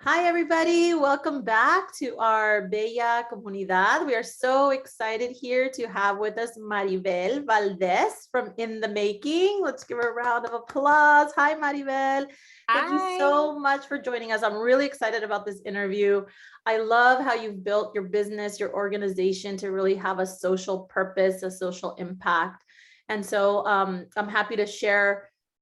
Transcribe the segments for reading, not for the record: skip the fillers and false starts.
Hi, everybody. Welcome back to our Bella Comunidad. We are so excited here to have with us Maribel Valdez from In the Making. Let's give her a round of applause. Hi, Maribel. Thank you Hi. so much for joining us. I'm really excited about this interview. I love how you've built your business, your organization to really have a social purpose, a social impact. And so I'm happy to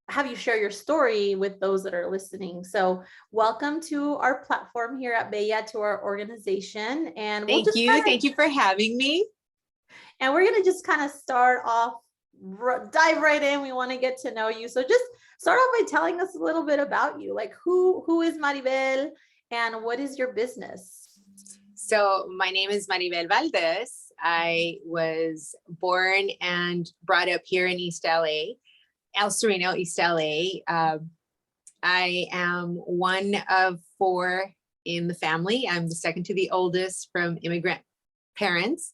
have you share your story with those that are listening. So welcome to our platform here at Bella, to our organization. And we'll Thank just you. Thank you for having me. we're going to just kind of start off, dive right in. We want to get to know you. So just start off by telling us a little bit about you. Like who is Maribel and what is your business? So my name is Maribel Valdez. I was born and brought up here in East LA, El Sereno, East LA. I am one of four in the family. I'm the second to the oldest from immigrant parents.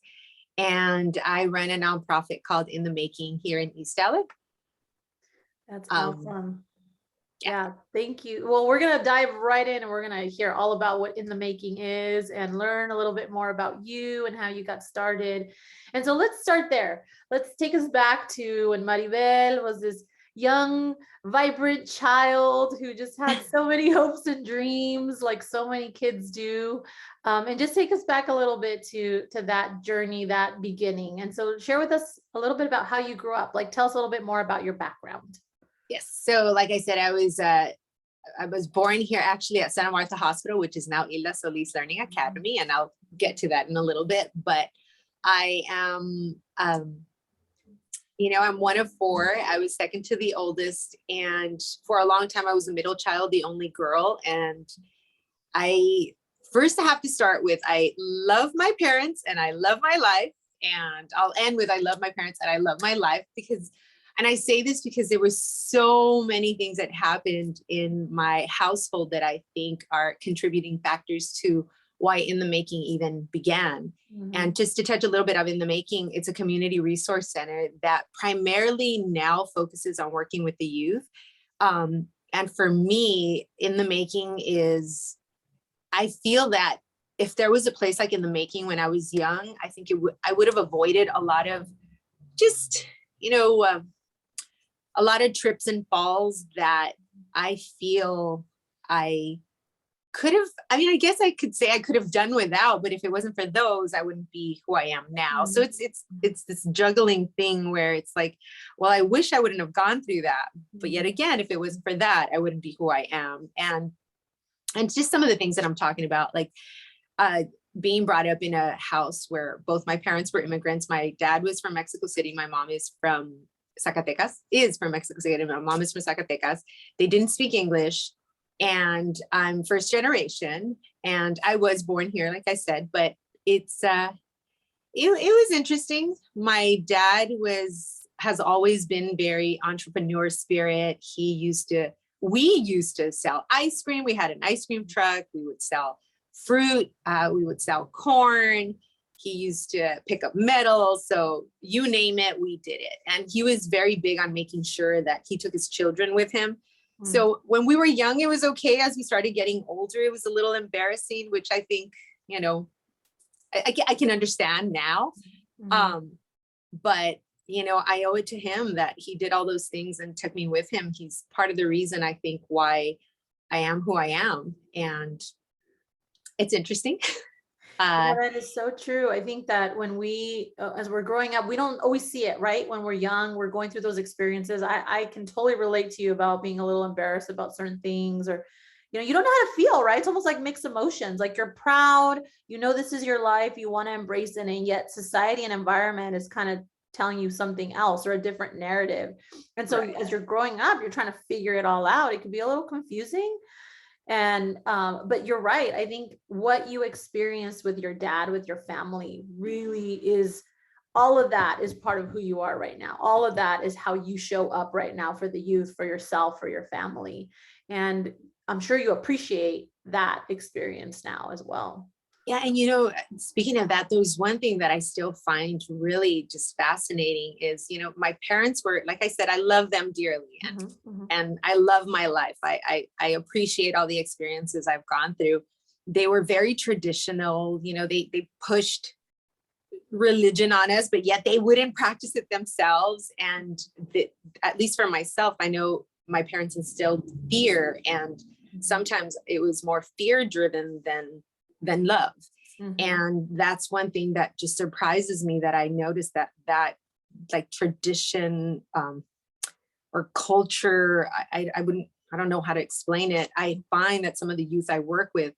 And I run a nonprofit called In the Making here in East LA. That's Um, awesome. yeah. Yeah, thank you. Well, we're going to dive right in and we're going to hear all about what In the Making is and learn a little bit more about you and how you got started. And so let's start there. Let's take us back to when Maribel was this young, vibrant child who just had so many hopes and dreams, like so many kids do. And just take us back a little bit to that journey, that beginning. And so share with us a little bit about how you grew up. Like, tell us a little bit more about your background. Yes. So like I said, I was born here actually at Santa Marta Hospital, which is now Isla Solis Learning Academy, and I'll get to that in a little bit. But I am, I'm one of four. I was second to the oldest, and for a long time I was a middle child, the only girl. And I first have to start with I love my parents and I love my life, and I'll end with I love my parents and I love my life because. And I say this because there were so many things that happened in my household that I think are contributing factors to why In the Making even began. Mm-hmm. And just to touch a little bit of In the Making, it's a community resource center that primarily now focuses on working with the youth. And for me, In the Making is, I feel that if there was a place like In the Making when I was young, I think I would have avoided a lot of just, a lot of trips and falls that I feel I could have, I guess I could say I could have done without, but if it wasn't for those, I wouldn't be who I am now. Mm-hmm. So it's this juggling thing where it's like, well, I wish I wouldn't have gone through that. But yet again, if it wasn't for that, I wouldn't be who I am. And just some of the things that I'm talking about, like being brought up in a house where both my parents were immigrants. My dad was from Mexico City. My mom is from Mexico City. My mom is from Zacatecas. They didn't speak English, and I'm first generation, and I was born here, like I said, but it was interesting. My dad has always been very entrepreneur spirit. We used to sell ice cream. We had an ice cream truck. We would sell fruit. We would sell corn. He used to pick up metal. So you name it, we did it. And he was very big on making sure that he took his children with him. Mm. So when we were young, it was okay. As we started getting older, it was a little embarrassing, which I think, I can understand now. Mm. But, I owe it to him that he did all those things and took me with him. He's part of the reason I think why I am who I am. And it's interesting. Yeah, that is so true. I think that when as we're growing up, we don't always see it, right? When we're young, we're going through those experiences. I can totally relate to you about being a little embarrassed about certain things, or, you don't know how to feel, right? It's almost like mixed emotions. Like you're proud, this is your life, you want to embrace it. And yet society and environment is kind of telling you something else or a different narrative. And so as you're growing up, you're trying to figure it all out. It can be a little confusing. And but you're right. I think what you experienced with your dad, with your family, really is, all of that is part of who you are right now. All of that is how you show up right now for the youth, for yourself, for your family. And I'm sure you appreciate that experience now as well. Yeah. And, you know, speaking of that, there's one thing that I still find really just fascinating is, you know, my parents were, like I said, I love them dearly, Mhm, mhm, and I love my life. I appreciate all the experiences I've gone through. They were very traditional, you know, they pushed religion on us, but yet they wouldn't practice it themselves. And at least for myself, I know my parents instilled fear, and sometimes it was more fear driven than love. mhm, And that's one thing that just surprises me, that I noticed that like tradition, or culture, I wouldn't, I don't know how to explain it. I find that some of the youth I work with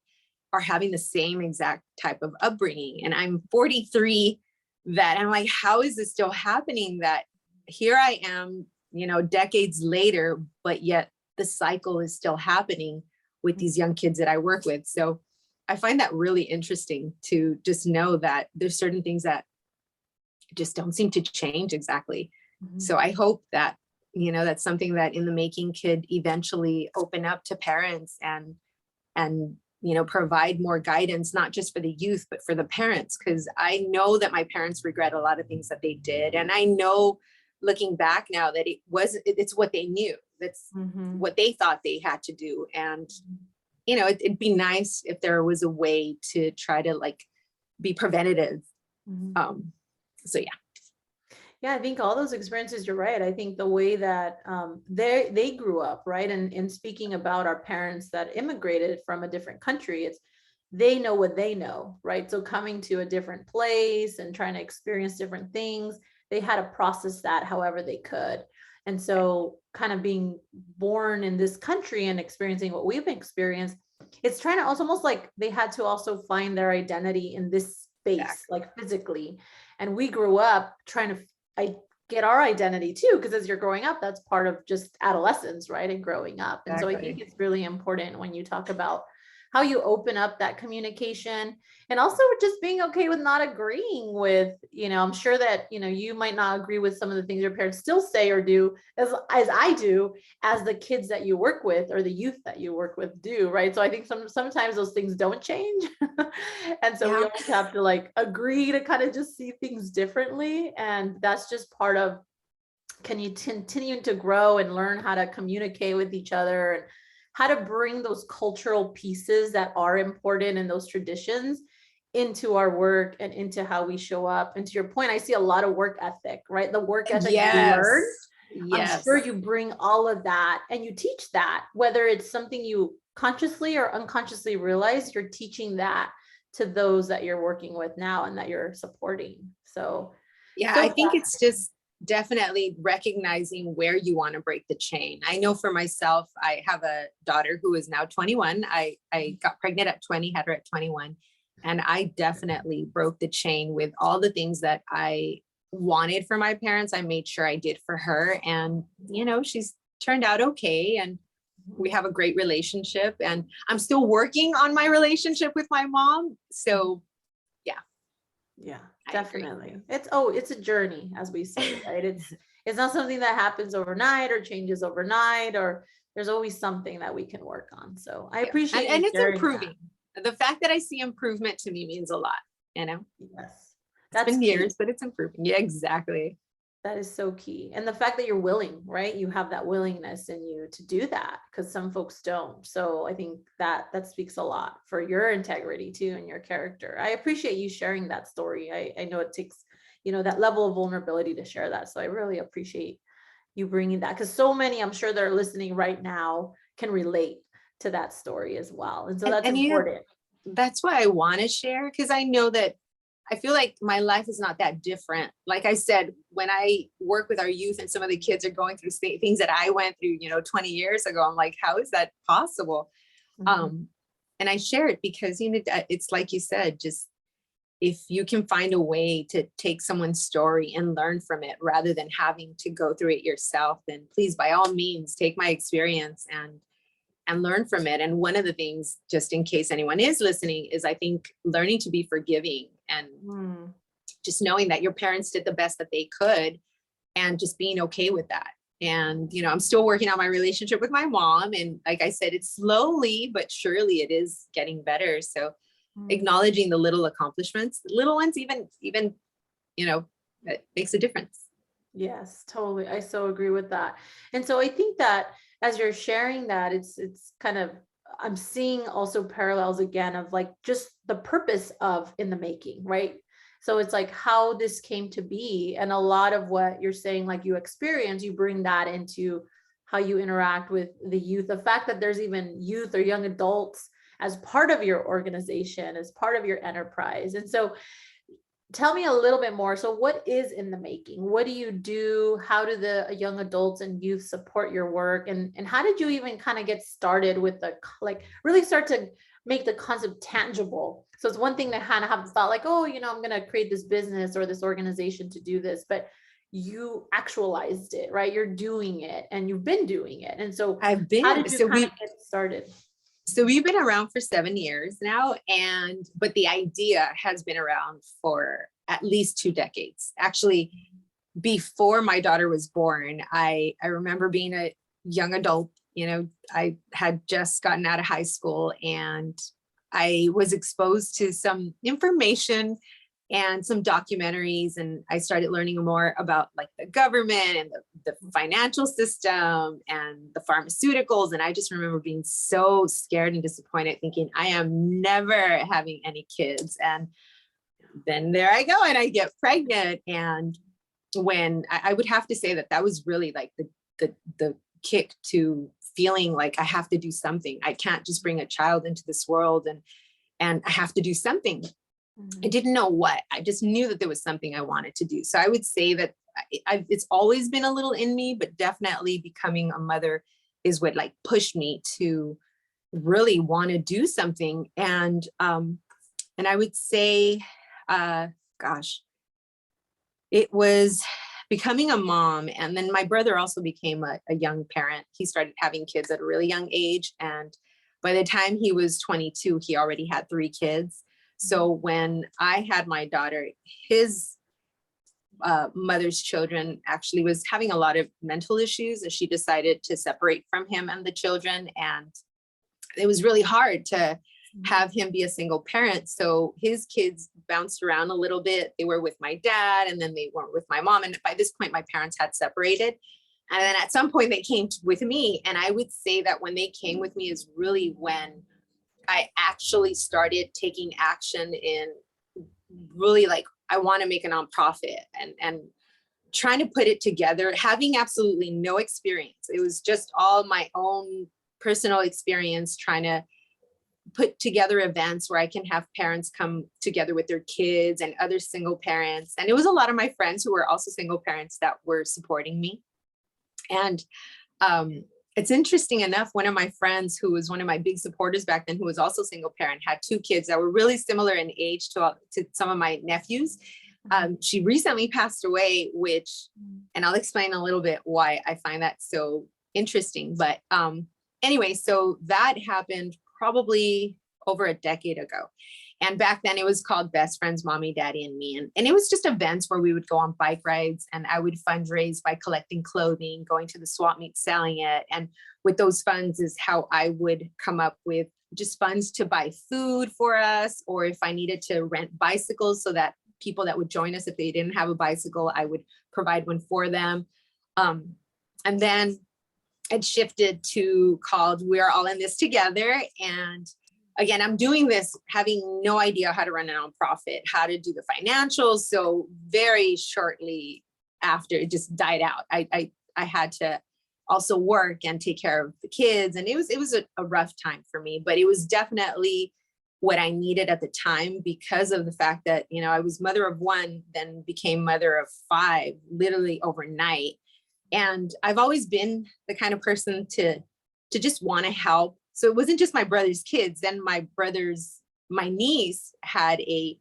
are having the same exact type of upbringing. And I'm 43, that I'm like, how is this still happening? That here I am, you know, decades later, but yet the cycle is still happening with these young kids that I work with. So I find that really interesting, to just know that there's certain things that just don't seem to change exactly. mhm. So I hope that, you know, that's something that in the making could eventually open up to parents, and you know, provide more guidance, not just for the youth, but for the parents. Because I know that my parents regret a lot of things that they did. And I know, looking back now, that it's what they knew. That's Mhm. what they thought they had to do. And, you know, it'd be nice if there was a way to try to like be preventative. Mhm. Um, so yeah. Yeah, I think all those experiences, you're right. I think the way that they grew up, right? And in speaking about our parents that immigrated from a different country, it's they know what they know, right? So coming to a different place and trying to experience different things, they had to process that however they could. And so kind of being born in this country and experiencing what we've experienced, it's trying to also almost like they had to also find their identity in this space, Exactly. like physically. And we grew up trying to I get our identity too, because as you're growing up, that's part of just adolescence, right? And growing up. And so I think Exactly. it's really important when you talk about how you open up that communication, and also just being okay with not agreeing with, I'm sure that, you might not agree with some of the things your parents still say or do as I do, as the kids that you work with or the youth that you work with do, right? So I think sometimes those things don't change. And so we Yeah. always have to like agree to kind of just see things differently. And that's just part of can you continue to grow and learn how to communicate with each other and how to bring those cultural pieces that are important in those traditions into our work and into how we show up. And to your point, I see a lot of work ethic, right? The work ethic you learn, Yes. I'm sure Yes. you bring all of that and you teach that, whether it's something you consciously or unconsciously realize, you're teaching that to those that you're working with now and that you're supporting. So, Yeah, so I think it's just definitely recognizing where you want to break the chain. I know for myself, I have a daughter who is now 21. I got pregnant at 20, had her at 21. And I definitely broke the chain with all the things that I wanted for my parents. I made sure I did for her. And, you know, she's turned out okay. And we have a great relationship. And I'm still working on my relationship with my mom. So, yeah, yeah, I agree. definitely. It's a journey, as we say, right? It's not something that happens overnight or changes overnight, or there's always something that we can work on. So I Yeah. appreciate you And it's sharing that. improving. The fact that I see improvement to me means a lot, you know. Yes. It's That's been key. years, but it's improving. Yeah, exactly. That is so key. And the fact that you're willing, right? You have that willingness in you to do that, because some folks don't. So I think that speaks a lot for your integrity too and your character. I appreciate you sharing that story. I know it takes, that level of vulnerability to share that. So I really appreciate you bringing that, because so many, I'm sure they're listening right now, can relate to that story as well. And so that's And you know, important. that's why I want to share, because I know that I feel like my life is not that different. Like I said, when I work with our youth and some of the kids are going through things that I went through, you know, 20 years ago, I'm like, how is that possible? Mhm. Um, and I share it because, you know, it's like you said, just if you can find a way to take someone's story and learn from it rather than having to go through it yourself, then please, by all means, take my experience and learn from it. And one of the things, just in case anyone is listening, is I think learning to be forgiving, and Mm. just knowing that your parents did the best that they could, and just being okay with that. And, you know, I'm still working on my relationship with my mom. And like I said, it's slowly but surely it is getting better. So acknowledging the little accomplishments, the little ones, even, you know, that makes a difference. Yes, totally. I so agree with that. And so I think that as you're sharing that, it's kind of, I'm seeing also parallels again of like just the purpose of in the making, right? So it's like how this came to be. And a lot of what you're saying, like you experience, you bring that into how you interact with the youth. The fact that there's even youth or young adults as part of your organization, as part of your enterprise. And so tell me a little bit more. So what is in the making? What do you do? How do the young adults and youth support your work? And how did you even kind of get started with the, like really start to make the concept tangible? So it's one thing to kind of have the thought like, oh, you know, I'm going to create this business or this organization to do this, but you actualized it, right? You're doing it and you've been doing it. And so how did you kind of get started? So we've been around for 7 years now, but the idea has been around for at least 2 decades. Actually, before my daughter was born, I remember being a young adult, you know, I had just gotten out of high school and I was exposed to some information and some documentaries, and I started learning more about like the government and the financial system and the pharmaceuticals. And I just remember being so scared and disappointed, thinking I am never having any kids. And then there I go and I get pregnant. And when I would have to say that was really like the kick to feeling like I have to do something. I can't just bring a child into this world and I have to do something. I didn't know what. I just knew that there was something I wanted to do. So I would say that it's always been a little in me, but definitely becoming a mother is what like pushed me to really want to do something. And I would say, it was becoming a mom. And then my brother also became a young parent. He started having kids at a really young age. And by the time he was 22, he already had 3 kids. So when I had my daughter, his mother's children actually was having a lot of mental issues, and she decided to separate from him and the children. And it was really hard to have him be a single parent. So his kids bounced around a little bit. They were with my dad, and then they weren't with my mom. And by this point, my parents had separated. And then at some point they came with me. And I would say that when they came with me is really when I actually started taking action in really like, I want to make a nonprofit and trying to put it together, having absolutely no experience. It was just all my own personal experience trying to put together events where I can have parents come together with their kids and other single parents. And it was a lot of my friends who were also single parents that were supporting me. And it's interesting enough, one of my friends who was one of my big supporters back then, who was also single parent, had 2 kids that were really similar in age to some of my nephews. She recently passed away, and I'll explain a little bit why I find that so interesting. But anyway, so that happened probably over a decade ago. And back then it was called Best Friends, Mommy, Daddy, and Me. And it was just events where we would go on bike rides, and I would fundraise by collecting clothing, going to the swap meet, selling it. And with those funds is how I would come up with just funds to buy food for us, or if I needed to rent bicycles so that people that would join us, if they didn't have a bicycle, I would provide one for them. And then it shifted to called We're All in This Together. And again, I'm doing this having no idea how to run a nonprofit, how to do the financials. So very shortly after, it just died out. I had to also work and take care of the kids. And it was a rough time for me, but it was definitely what I needed at the time, because of the fact that, you know, I was mother of 1, then became mother of 5, literally overnight. And I've always been the kind of person to just want to help. So it wasn't just my brother's kids. Then my niece had a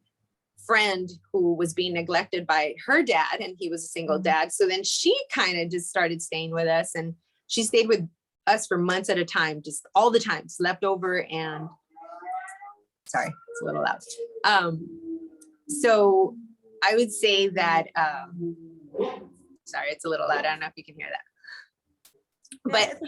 friend who was being neglected by her dad, and he was a single dad. So then she kind of just started staying with us, and she stayed with us for months at a time, just all the time, slept over. And sorry, it's a little loud. So I would say that, sorry, it's a little loud. I don't know if you can hear that. But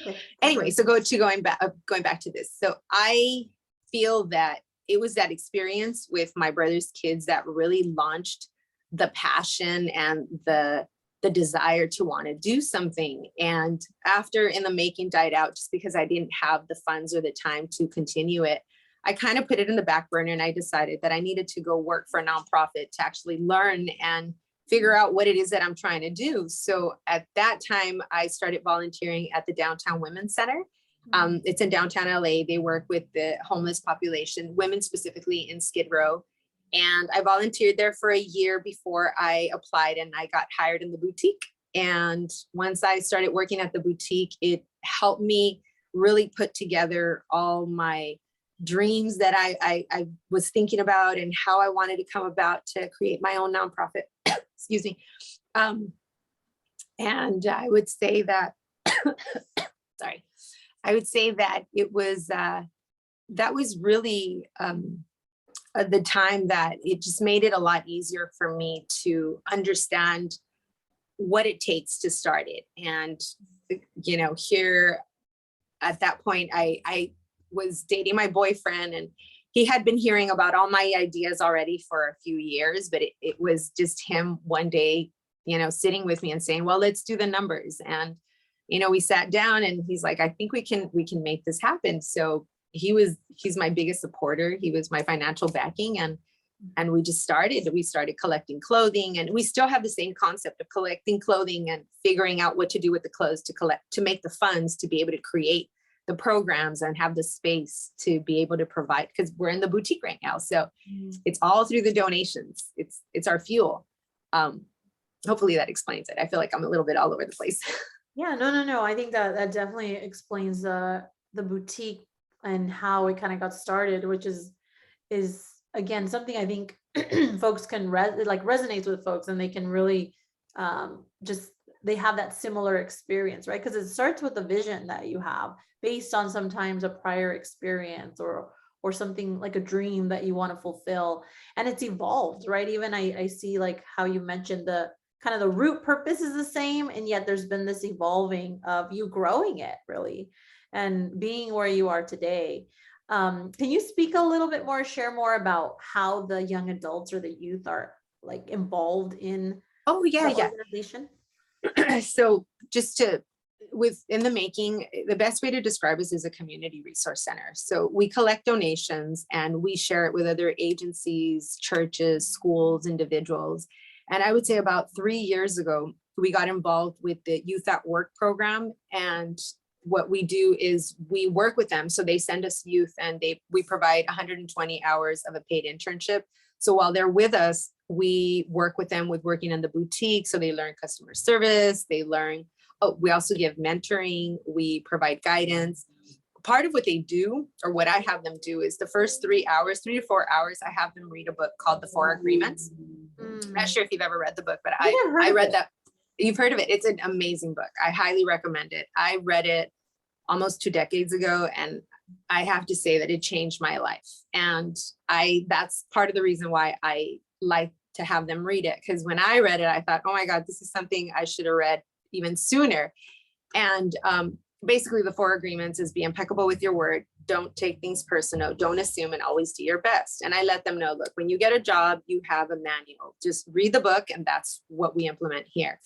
anyway, so going back to this. So I feel that it was that experience with my brother's kids that really launched the passion and the desire to want to do something. And after In the Making died out, just because I didn't have the funds or the time to continue it, I kind of put it in the back burner, and I decided that I needed to go work for a nonprofit to actually learn and figure out what it is that I'm trying to do. So at that time, I started volunteering at the Downtown Women's Center. It's in downtown LA. They work with the homeless population, women specifically in Skid Row. And I volunteered there for a year before I applied, and I got hired in the boutique. And once I started working at the boutique, it helped me really put together all my dreams that I was thinking about and how I wanted to come about to create my own nonprofit. Excuse me. And I would say that, sorry, I would say that it was, that was really the time that it just made it a lot easier for me to understand what it takes to start it. And, you know, here at that point, I was dating my boyfriend, and he had been hearing about all my ideas already for a few years, but it was just him one day, you know, sitting with me and saying, well, let's do the numbers. And, you know, we sat down, and he's like, I think we can make this happen. So he's my biggest supporter. He was my financial backing. And we started collecting clothing, and we still have the same concept of collecting clothing and figuring out what to do with the clothes to make the funds to be able to create the programs and have the space to be able to provide, because we're in the boutique right now. So it's all through the donations. It's our fuel. Hopefully that explains it. I feel like I'm a little bit all over the place. Yeah, no. I think that definitely explains the boutique and how it kind of got started, which is again something I think folks can resonates with folks, and they can really they have that similar experience, right? Because it starts with a vision that you have based on sometimes a prior experience or something like a dream that you want to fulfill, and it's evolved, right? Even I see like how you mentioned the kind of the root purpose is the same, and yet there's been this evolving of you growing it really and being where you are today. Can you speak a little bit more, share more about how the young adults or the youth are like involved in the organization? So just In the Making, the best way to describe us is a community resource center. So we collect donations and we share it with other agencies, churches, schools, individuals. And I would say about 3 years ago, we got involved with the Youth at Work program. And what we do is we work with them. So they send us youth, and we provide 120 hours of a paid internship. So while they're with us, we work with them with working in the boutique. So they learn customer service, we also give mentoring, we provide guidance. Part of what they do, or what I have them do, is the first 3 to 4 hours, I have them read a book called The 4 Agreements. I'm not sure if you've ever read the book, but I read that. You've heard of it. It's an amazing book. I highly recommend it. I read it almost 2 decades ago, and I have to say that it changed my life. And that's part of the reason why I like to have them read it. Because when I read it, I thought, oh my God, this is something I should have read even sooner. And basically the 4 agreements is: be impeccable with your word, don't take things personal, don't assume, and always do your best. And I let them know, look, when you get a job, you have a manual, just read the book. And that's what we implement here.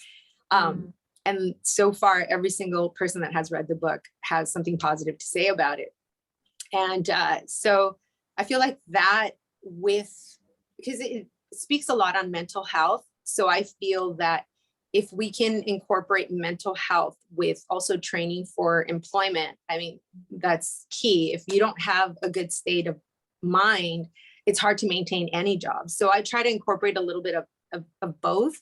And so far, every single person that has read the book has something positive to say about it. And so I feel like that because it speaks a lot on mental health. So I feel that if we can incorporate mental health with also training for employment, I mean, that's key. If you don't have a good state of mind, it's hard to maintain any job. So I try to incorporate a little bit of both.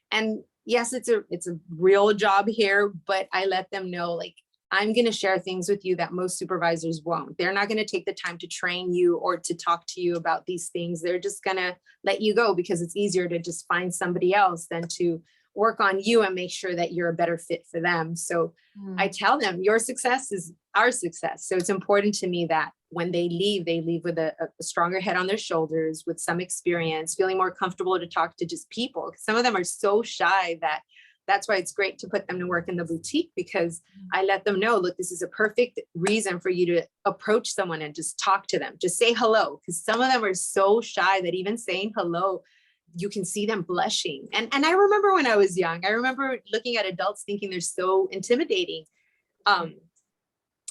And yes, it's a real job here, but I let them know, like, I'm going to share things with you that most supervisors won't. They're not going to take the time to train you or to talk to you about these things. They're just going to let you go because it's easier to just find somebody else than to work on you and make sure that you're a better fit for them. So I tell them, your success is our success. So it's important to me that when they leave with a stronger head on their shoulders, with some experience, feeling more comfortable to talk to just people. Some of them are so shy that that's why it's great to put them to work in the boutique, because I let them know, look, this is a perfect reason for you to approach someone and just talk to them. Just say hello. Because some of them are so shy that even saying hello, you can see them blushing. And I remember when I was young, I remember looking at adults thinking they're so intimidating.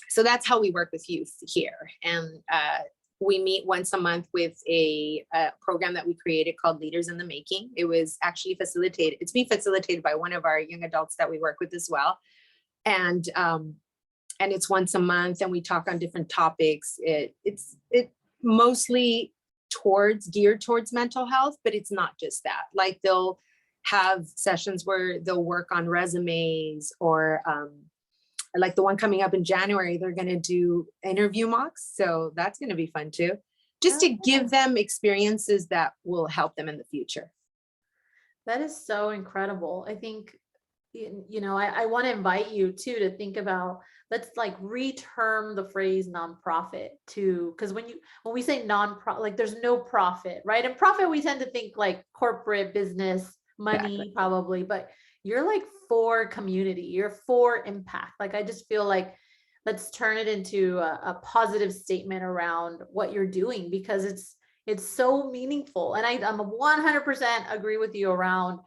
So that's how we work with youth here. And we meet once a month with a program that we created called Leaders in the Making. It was actually facilitated. It's being facilitated by one of our young adults that we work with as well. And it's once a month, and we talk on different topics. It's mostly geared towards mental health, but it's not just that. Like, they'll have sessions where they'll work on resumes, or like the one coming up in January, they're going to do interview mocks. So that's going to be fun too, just to give them experiences that will help them in the future. That is so incredible. I think, I want to invite you too to think about, let's like reterm the phrase nonprofit to, because when we say nonprofit, like there's no profit, right? And profit, we tend to think like corporate business, money, exactly, probably, but you're like for community, you're for impact. Like, I just feel like let's turn it into a positive statement around what you're doing, because it's so meaningful. And I'm 100% agree with you around,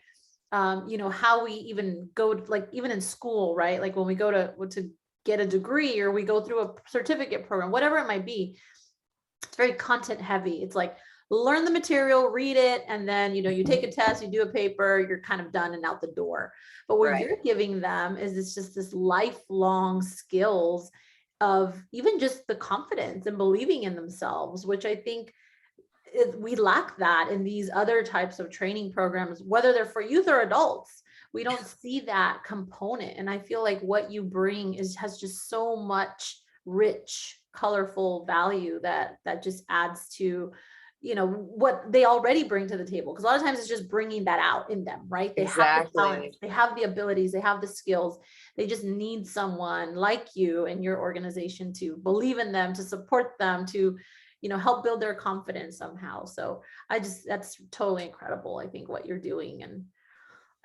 how we even go, like even in school, right? Like when we go to get a degree, or we go through a certificate program, whatever it might be, it's very content heavy. It's like, learn the material, read it, and then, you take a test, you do a paper, you're kind of done and out the door. But what you're giving them is this lifelong skills of even just the confidence and believing in themselves, which I think we lack that in these other types of training programs, whether they're for youth or adults. We don't see that component. And I feel like what you bring has just so much rich, colorful value that just adds to, what they already bring to the table. Because a lot of times it's just bringing that out in them, right? They have the talent, they have the abilities, they have the skills. They just need someone like you and your organization to believe in them, to support them, to, help build their confidence somehow. So that's totally incredible, I think, what you're doing. And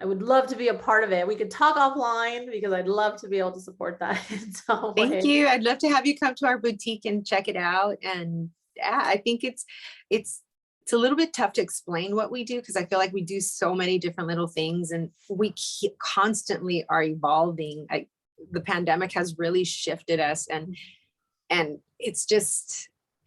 I would love to be a part of it. We could talk offline, because I'd love to be able to support that in some way. Thank you. I'd love to have you come to our boutique and check it out. And yeah, I think it's a little bit tough to explain what we do, because I feel like we do so many different little things, and we constantly are evolving. The pandemic has really shifted us, and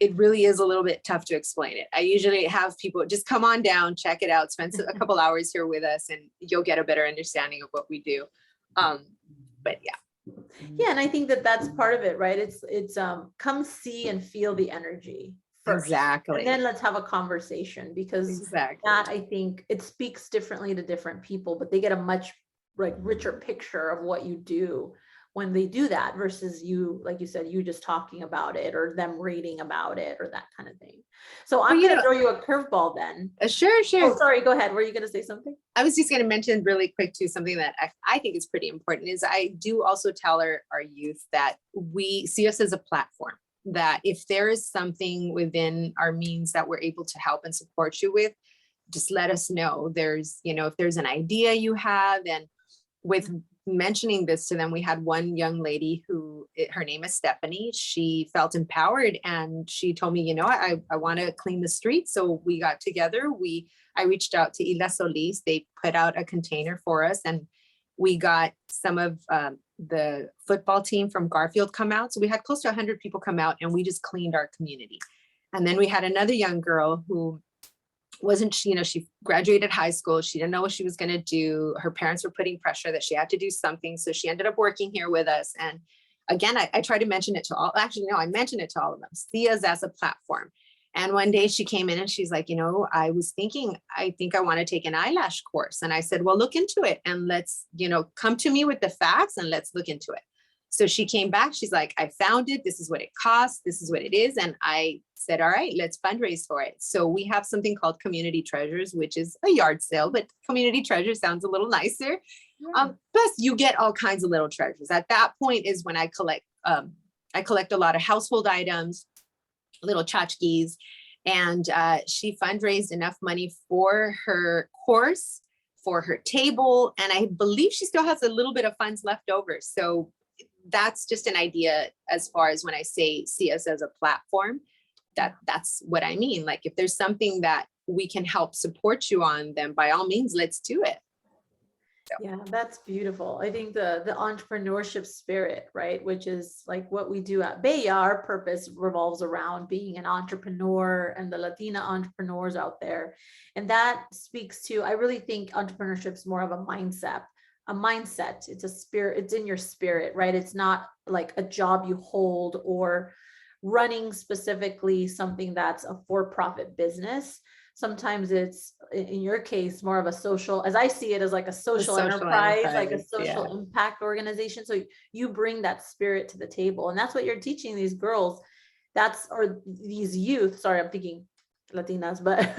it really is a little bit tough to explain it. I usually have people just come on down, check it out, spend a couple hours here with us, and you'll get a better understanding of what we do. But yeah, and I think that's part of it, right? It's come see and feel the energy first. Exactly. And then let's have a conversation, because that, I think, it speaks differently to different people, but they get a much richer picture of what you do when they do that, versus you, like you said, you just talking about it, or them reading about it, or that kind of thing. So I'm going to throw you a curveball then. Sure. Oh, sorry, go ahead. Were you going to say something? I was just going to mention really quick too, something that I think is pretty important is I do also tell our youth that we see us as a platform, that if there is something within our means that we're able to help and support you with, just let us know. There's, if there's an idea you have, and with mentioning this to them, we had one young lady her name is Stephanie. She felt empowered, and she told me, I want to clean the streets. So we got together. I reached out to Ila Solis. They put out a container for us, and we got some of the football team from Garfield come out. So we had close to 100 people come out, and we just cleaned our community. And then we had another young girl who she graduated high school. She didn't know what she was going to do. Her parents were putting pressure that she had to do something. So she ended up working here with us. And again, I try to mention it to all, actually, no, I mentioned it to all of them, see us as a platform. And one day she came in and she's like, I was thinking, I think I want to take an eyelash course. And I said, well, look into it, and let's, come to me with the facts, and let's look into it. So she came back. She's like, I found it. This is what it costs. This is what it is. And I said, all right, let's fundraise for it. So we have something called Community Treasures, which is a yard sale, but Community Treasure sounds a little nicer. Yeah. Plus you get all kinds of little treasures. At that point is when I collect a lot of household items, little tchotchkes. And she fundraised enough money for her course for her table. And I believe she still has a little bit of funds left over. So that's just an idea as far as when I say see us as a platform, that's what I mean. Like if there's something that we can help support you on, then by all means, let's do it. So. Yeah, that's beautiful. I think the entrepreneurship spirit, right, which is like what we do at Bella, our purpose revolves around being an entrepreneur and the Latina entrepreneurs out there. And that speaks to, I really think entrepreneurship is more of a mindset. It's a spirit, it's in your spirit, right? It's not like a job you hold or running specifically something that's a for-profit business. Sometimes it's, in your case, more of a social, as I see it, as like a social enterprise, like a social impact organization. So you bring that spirit to the table, and that's what you're teaching these girls. Or these youth. Sorry, I'm thinking Latinas, but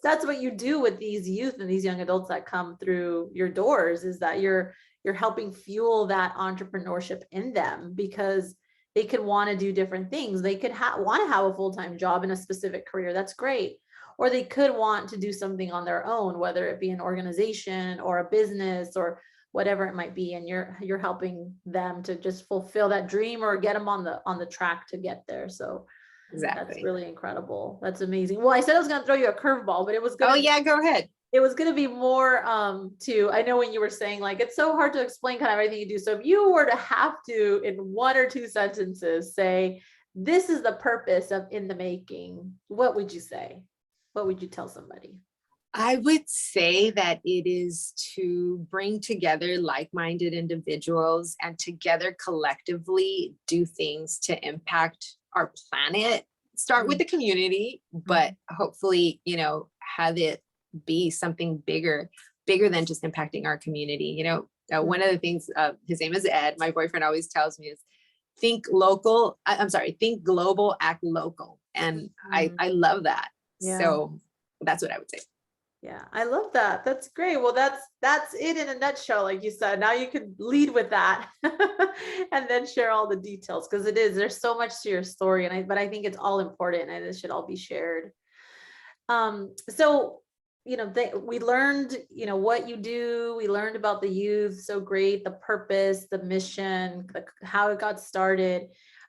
that's what you do with these youth and these young adults that come through your doors, is that you're helping fuel that entrepreneurship in them, because they could want to do different things. They could want to have a full-time job in a specific career. That's great. Or they could want to do something on their own, whether it be an organization or a business or whatever it might be. And you're helping them to just fulfill that dream or get them on the track to get there. So exactly. That's really incredible. That's amazing. Well, I said I was going to throw you a curveball, but it was good. Oh yeah, go ahead. It was going to be more I know when you were saying like, it's so hard to explain kind of everything you do. So if you were to have to, in 1 or 2 sentences, say, this is the purpose of In the Making, what would you say? What would you tell somebody? I would say that it is to bring together like-minded individuals and together collectively do things to impact our planet. Start with the community, but hopefully, have it be something bigger than just impacting our community. One of the things, his name is Ed, my boyfriend always tells me is think global, act local. And I love that. Yeah. So that's what I would say. Yeah, I love that. That's great. Well, that's it in a nutshell, like you said. Now you could lead with that and then share all the details, because there's so much to your story, but I think it's all important and it should all be shared. So we learned, what you do. We learned about the youth. So great. The purpose, the mission, how it got started.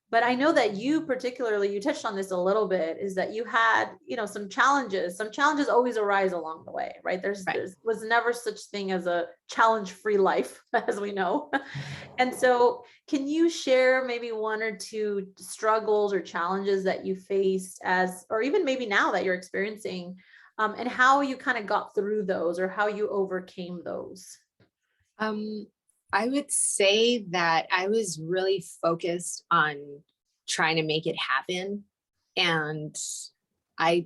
But I know that you particularly, you touched on this a little bit, is that you had, some challenges. Some challenges always arise along the way, right? There was never such thing as a challenge-free life, as we know. And so can you share maybe 1 or 2 struggles or challenges that you faced or even maybe now that you're experiencing, and how you kind of got through those or how you overcame those? I would say that I was really focused on trying to make it happen. And I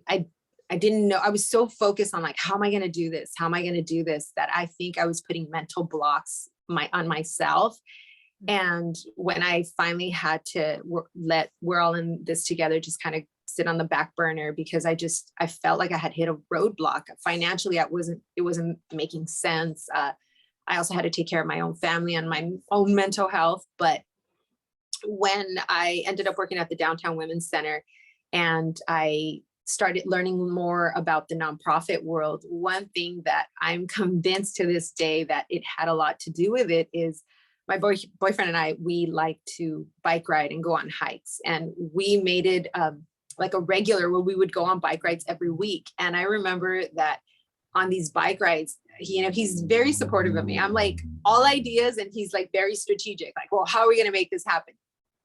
didn't know, I was so focused on like, how am I going to do this? How am I going to do this? That I think I was putting mental blocks on myself. And when I finally had to we're all in this together, just kind of sit on the back burner, because I felt like I had hit a roadblock financially. It wasn't making sense. I also had to take care of my own family and my own mental health. But when I ended up working at the Downtown Women's Center and I started learning more about the nonprofit world, one thing that I'm convinced to this day that it had a lot to do with it is my boyfriend and I, we like to bike ride and go on hikes. And we made it like a regular where we would go on bike rides every week. And I remember that on these bike rides, he's very supportive of me. I'm like all ideas, and he's like very strategic, like, well, how are we going to make this happen?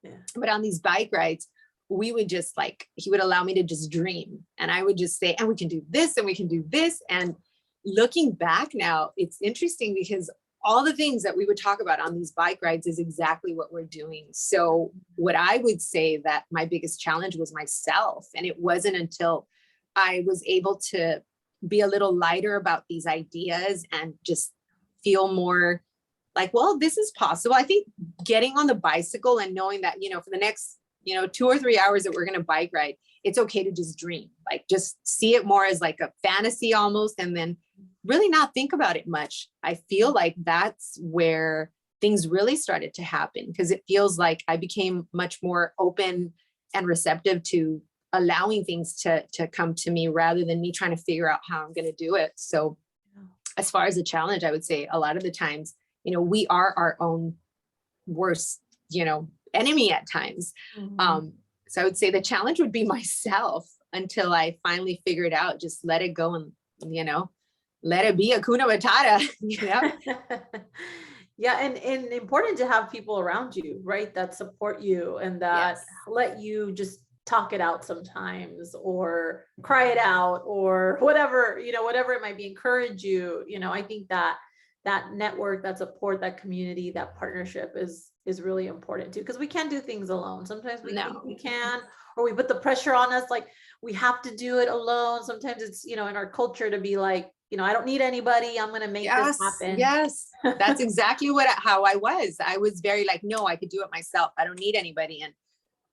Yeah. But on these bike rides, we would just he would allow me to just dream. And I would just say, and we can do this and we can do this. And looking back now, it's interesting because all the things that we would talk about on these bike rides is exactly what we're doing. So what I would say that my biggest challenge was myself. And it wasn't until I was able to be a little lighter about these ideas and just feel more like, well, this is possible. I think getting on the bicycle and knowing that, for the next, 2 or 3 hours that we're going to bike ride, it's okay to just dream, like just see it more as like a fantasy almost, and then really not think about it much. I feel like that's where things really started to happen, because it feels like I became much more open and receptive to allowing things to come to me rather than me trying to figure out how I'm going to do it. So as far as a challenge, I would say a lot of the times, we are our own worst, enemy at times. Mhm. So I would say the challenge would be myself until I finally figure it out. Just let it go and, let it be a Kuna Matata, Yeah, and important to have people around you, right? That support you and that Yes. let you just talk it out sometimes or cry it out or whatever, whatever it might be, encourage you. I think that that network, that support, that community, that partnership is really important too. Because we can't do things alone. Sometimes we think No. we can, or we put the pressure on us like we have to do it alone. Sometimes it's, in our culture to be like, I don't need anybody. I'm going to make this Yes. happen. Yes. That's exactly how I was. I was very like, no, I could do it myself. I don't need anybody. And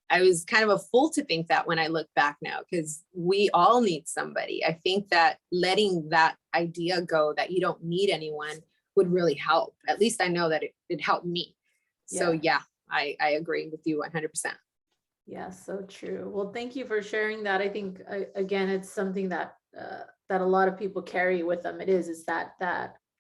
I was kind of a fool to think that when I look back now, because we all need somebody. I think that letting that idea go that you don't need anyone would really help. At least I know that it helped me. So Yeah. yeah, I agree with you 100%. Yeah, so true. Well, thank you for sharing that. I think again, it's something that that a lot of people carry with them. Is that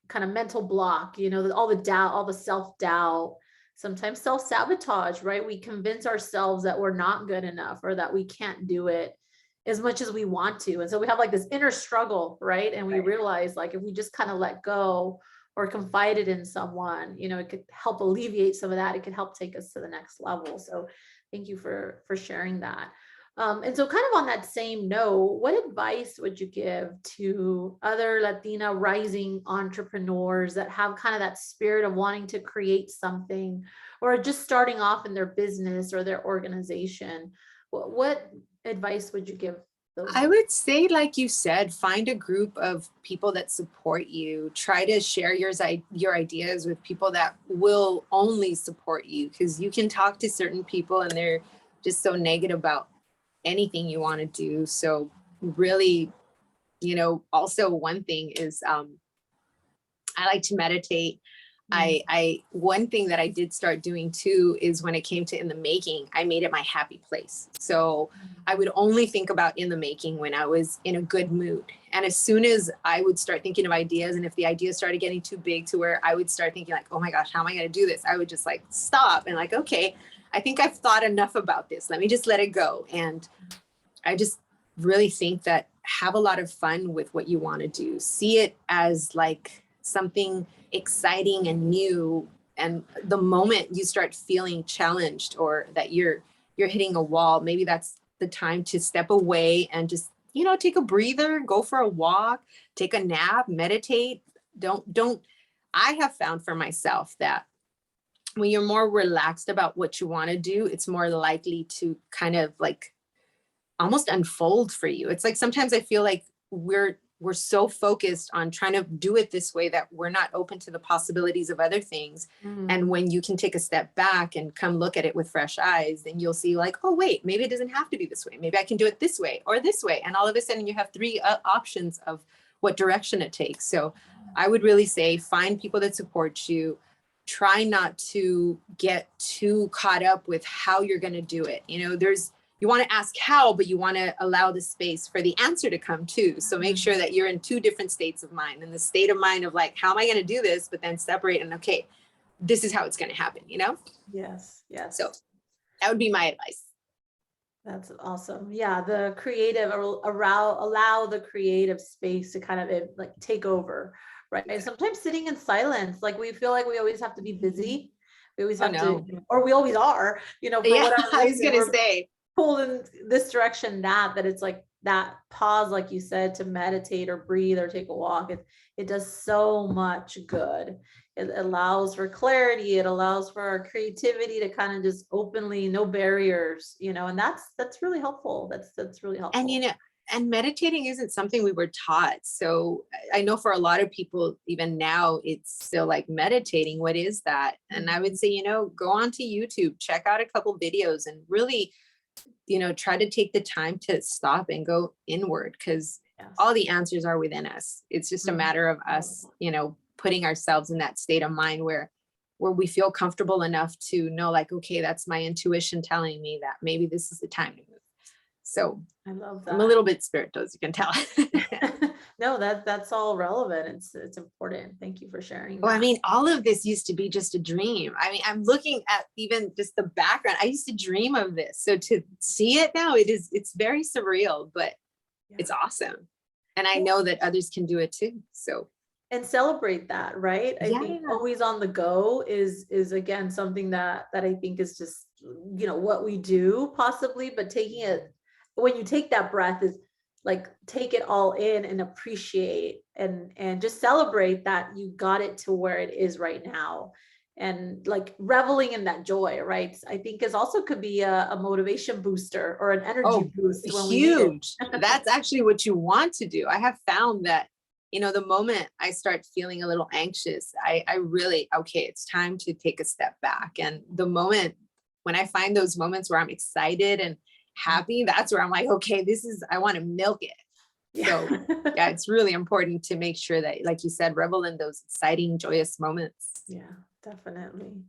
kind of mental block, all the doubt, all the self-doubt, sometimes self-sabotage, right? We convince ourselves that we're not good enough or that we can't do it as much as we want to. And so we have like this inner struggle, right? And we Right. realize like if we just kind of let go or confided in someone, it could help alleviate some of that. It could help take us to the next level. So thank you for sharing that. And so kind of on that same note, what advice would you give to other Latina rising entrepreneurs that have kind of that spirit of wanting to create something or just starting off in their business or their organization? What advice would you give those? I would say, like you said, find a group of people that support you. Try to share your ideas with people that will only support you, because you can talk to certain people and they're just so negative about anything you want to do. So really, also one thing is I like to meditate. I one thing that I did start doing too is when it came to in the making, I made it my happy place. So I would only think about in the making when I was in a good mood. And as soon as I would start thinking of ideas, and if the ideas started getting too big to where I would start thinking like, oh my gosh, how am I going to do this? I would just like stop and like, okay, I think I've thought enough about this. Let me just let it go. And I just really think that have a lot of fun with what you want to do. See it as like something exciting and new. And the moment you start feeling challenged or that you're hitting a wall, maybe that's the time to step away and just, take a breather, go for a walk, take a nap, meditate. Don't, I have found for myself that when you're more relaxed about what you want to do, it's more likely to kind of like almost unfold for you. It's like sometimes I feel like we're so focused on trying to do it this way that we're not open to the possibilities of other things. And when you can take a step back and come look at it with fresh eyes, then you'll see like, oh wait, maybe it doesn't have to be this way. Maybe I can do it this way or this way. And all of a sudden you have three options of what direction it takes. So I would really say find people that support you. Try not to get too caught up with how you're going to do it. You want to ask how, but you want to allow the space for the answer to come too. So make sure that you're in two different states of mind, and the state of mind of like, how am I going to do this? But then separate and okay, this is how it's going to happen, Yes. So that would be my advice. That's awesome. Yeah, the creative allow the creative space to kind of like take over, right? And sometimes sitting in silence, like we feel like we always have to be busy. We always have to, or we always are, for whatever I was reason, gonna say pulled in this direction, that it's like that pause, like you said, to meditate or breathe or take a walk. It does so much good. It allows for clarity. It allows for our creativity to kind of just openly, no barriers, and that's really helpful. That's really helpful. And meditating isn't something we were taught. So I know for a lot of people, even now, it's still like meditating. What is that? And I would say, go onto YouTube, check out a couple videos and really, try to take the time to stop and go inward, because all the answers are within us. It's just a matter of us, putting ourselves in that state of mind where we feel comfortable enough to know like, okay, that's my intuition telling me that maybe this is the time to move. So I love that. I'm a little bit spiritual, as you can tell. No, that's all relevant. It's important. Thank you for sharing Well, I that. mean, all of this used to be just a dream. I mean, I'm looking at even just the background. I used to dream of this. So to see it now, it's very surreal, but Yeah. it's awesome. And I know that others can do it too. So And celebrate that, right? I think yeah. always on the go is again something that I think is just, what we do possibly, but taking it, when you take that breath, is like take it all in and appreciate and just celebrate that you got it to where it is right now, and like reveling in that joy, right? I think is also could be a motivation booster or an energy Oh, boost when we need it. huge. That's actually what you want to do. I have found that, the moment I start feeling a little anxious, I really, okay, it's time to take a step back. And the moment when I find those moments where I'm excited and happy, that's where I'm like, okay, I want to milk it. So yeah, it's really important to make sure that, like you said, revel in those exciting, joyous moments. Yeah, definitely.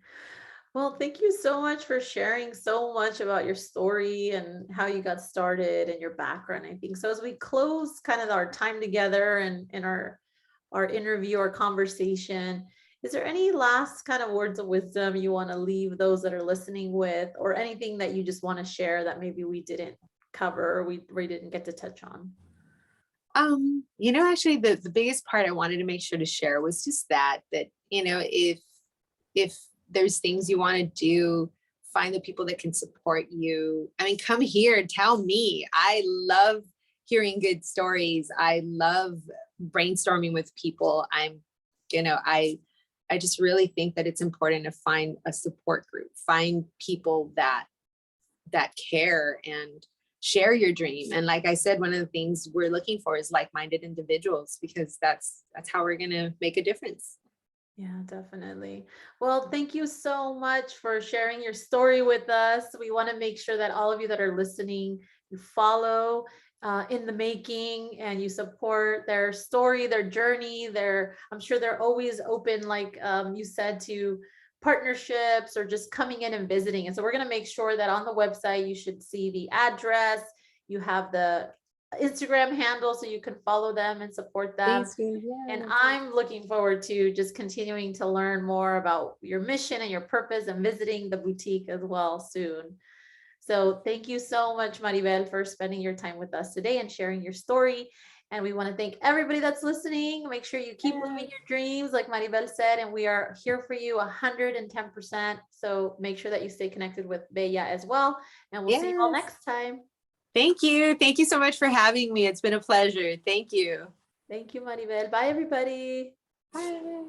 Well, thank you so much for sharing so much about your story and how you got started and your background. I think so. As we close kind of our time together and in our interview or conversation, is there any last kind of words of wisdom you want to leave those that are listening with, or anything that you just want to share that maybe we didn't cover or we didn't get to touch on? Actually the biggest part I wanted to make sure to share was just that, if there's things you want to do, find the people that can support you. I mean, come here and tell me. I love hearing good stories. I love brainstorming with people. I just really think that it's important to find a support group, find people that care and share your dream. And like I said, one of the things we're looking for is like-minded individuals, because that's how we're going to make a difference. Yeah, definitely. Well, thank you so much for sharing your story with us. We want to make sure that all of you that are listening, you follow in the making and you support their story, their journey. I'm sure they're always open, like you said, to partnerships or just coming in and visiting. And so we're going to make sure that on the website, you should see the address, you have the Instagram handle so you can follow them and support them. Thank you. And Yeah. I'm looking forward to just continuing to learn more about your mission and your purpose and visiting the boutique as well soon. So thank you so much, Maribel, for spending your time with us today and sharing your story. And we want to thank everybody that's listening. Make sure you keep living your dreams, like Maribel said, and we are here for you 110%. So make sure that you stay connected with Bella as well. And we'll see you all Yes. next time. Thank you. Thank you so much for having me. It's been a pleasure. Thank you. Thank you, Maribel. Bye, everybody. Bye.